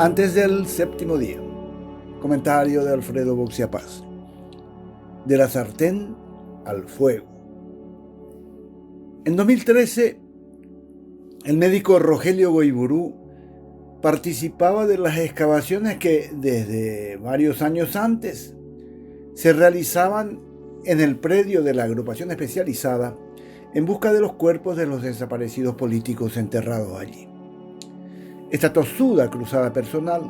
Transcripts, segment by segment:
Antes del séptimo día. Comentario de Alfredo Boxiapaz. De la sartén al fuego. En 2013, el médico Rogelio Goiburú participaba de las excavaciones que desde varios años antes se realizaban en el predio de la agrupación especializada en busca de los cuerpos de los desaparecidos políticos enterrados allí. Esta tosuda cruzada personal,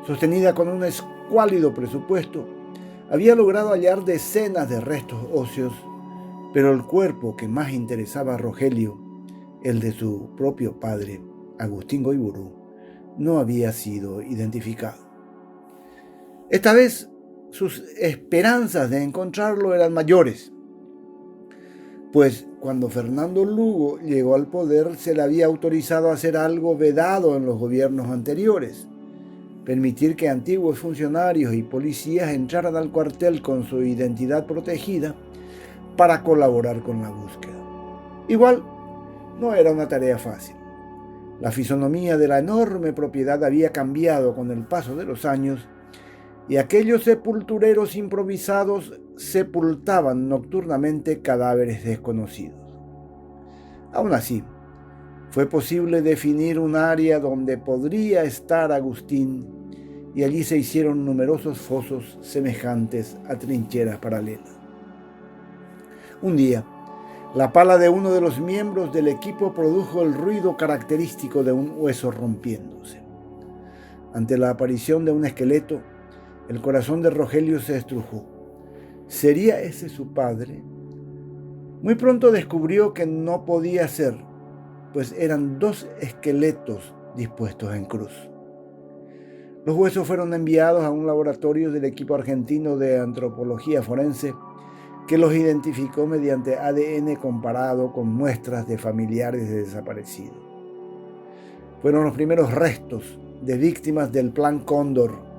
sostenida con un escuálido presupuesto, había logrado hallar decenas de restos óseos, pero el cuerpo que más interesaba a Rogelio, el de su propio padre, Agustín Goiburú, no había sido identificado. Esta vez sus esperanzas de encontrarlo eran mayores, pues cuando Fernando Lugo llegó al poder se le había autorizado a hacer algo vedado en los gobiernos anteriores: permitir que antiguos funcionarios y policías entraran al cuartel con su identidad protegida para colaborar con la búsqueda. Igual, no era una tarea fácil. La fisonomía de la enorme propiedad había cambiado con el paso de los años y aquellos sepultureros improvisados sepultaban nocturnamente cadáveres desconocidos. Aún así, fue posible definir un área donde podría estar Agustín, y allí se hicieron numerosos fosos semejantes a trincheras paralelas. Un día, la pala de uno de los miembros del equipo produjo el ruido característico de un hueso rompiéndose. Ante la aparición de un esqueleto, el corazón de Rogelio se estrujó. ¿Sería ese su padre? Muy pronto descubrió que no podía ser, pues eran dos esqueletos dispuestos en cruz. Los huesos fueron enviados a un laboratorio del equipo argentino de antropología forense, que los identificó mediante ADN comparado con muestras de familiares de desaparecidos. Fueron los primeros restos de víctimas del Plan Cóndor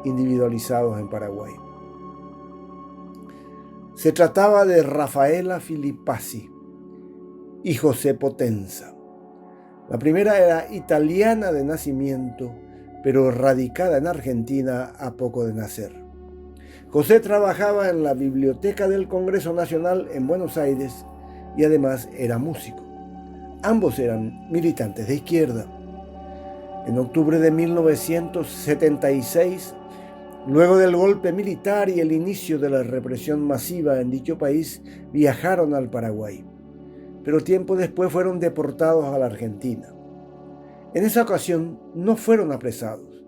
individualizados en Paraguay. Se trataba de Rafaela Filippazzi y José Potenza. La primera era italiana de nacimiento, pero radicada en Argentina a poco de nacer. José trabajaba en la Biblioteca del Congreso Nacional en Buenos Aires y además era músico. Ambos eran militantes de izquierda. En octubre de 1976, luego del golpe militar y el inicio de la represión masiva en dicho país, viajaron al Paraguay, pero tiempo después fueron deportados a la Argentina. En esa ocasión no fueron apresados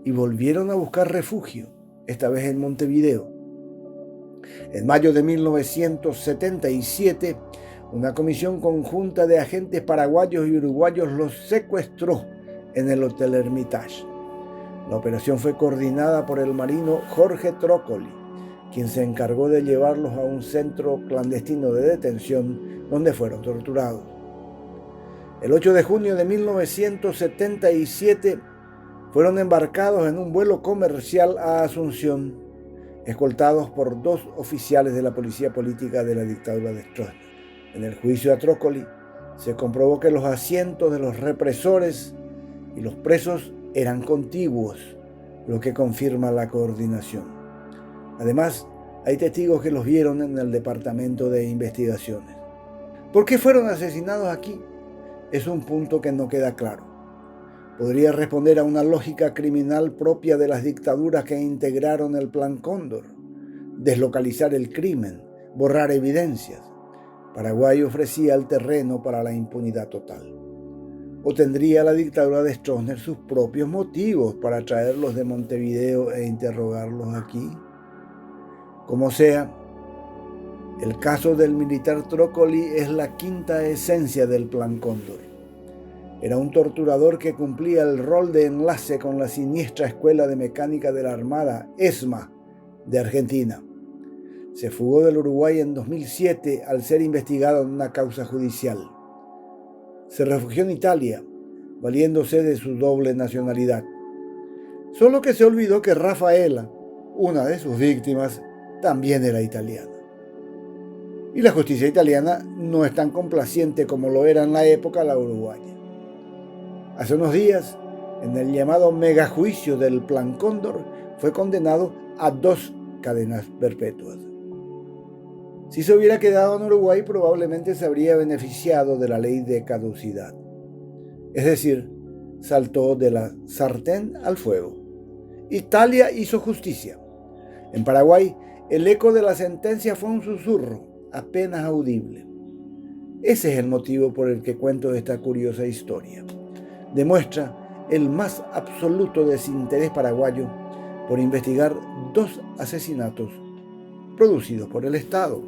y volvieron a buscar refugio, esta vez en Montevideo. En mayo de 1977, una comisión conjunta de agentes paraguayos y uruguayos los secuestró en el Hotel Hermitage. La operación fue coordinada por el marino Jorge Trócoli, quien se encargó de llevarlos a un centro clandestino de detención donde fueron torturados. El 8 de junio de 1977 fueron embarcados en un vuelo comercial a Asunción, escoltados por dos oficiales de la policía política de la dictadura de Stroessner. En el juicio a Trócoli se comprobó que los asientos de los represores y los presos eran contiguos, lo que confirma la coordinación. Además, hay testigos que los vieron en el Departamento de Investigaciones. ¿Por qué fueron asesinados aquí? Es un punto que no queda claro. Podría responder a una lógica criminal propia de las dictaduras que integraron el Plan Cóndor: deslocalizar el crimen, borrar evidencias. Paraguay ofrecía el terreno para la impunidad total. ¿O tendría la dictadura de Stroessner sus propios motivos para traerlos de Montevideo e interrogarlos aquí? Como sea, el caso del militar Trócoli es la quinta esencia del Plan Cóndor. Era un torturador que cumplía el rol de enlace con la siniestra Escuela de Mecánica de la Armada, ESMA, de Argentina. Se fugó del Uruguay en 2007 al ser investigado en una causa judicial. Se refugió en Italia, valiéndose de su doble nacionalidad. Solo que se olvidó que Rafaela, una de sus víctimas, también era italiana. Y la justicia italiana no es tan complaciente como lo era en la época la uruguaya. Hace unos días, en el llamado megajuicio del Plan Cóndor, fue condenado a 2 cadenas perpetuas. Si se hubiera quedado en Uruguay, probablemente se habría beneficiado de la ley de caducidad. Es decir, saltó de la sartén al fuego. Italia hizo justicia. En Paraguay, el eco de la sentencia fue un susurro apenas audible. Ese es el motivo por el que cuento esta curiosa historia. Demuestra el más absoluto desinterés paraguayo por investigar 2 asesinatos producidos por el Estado.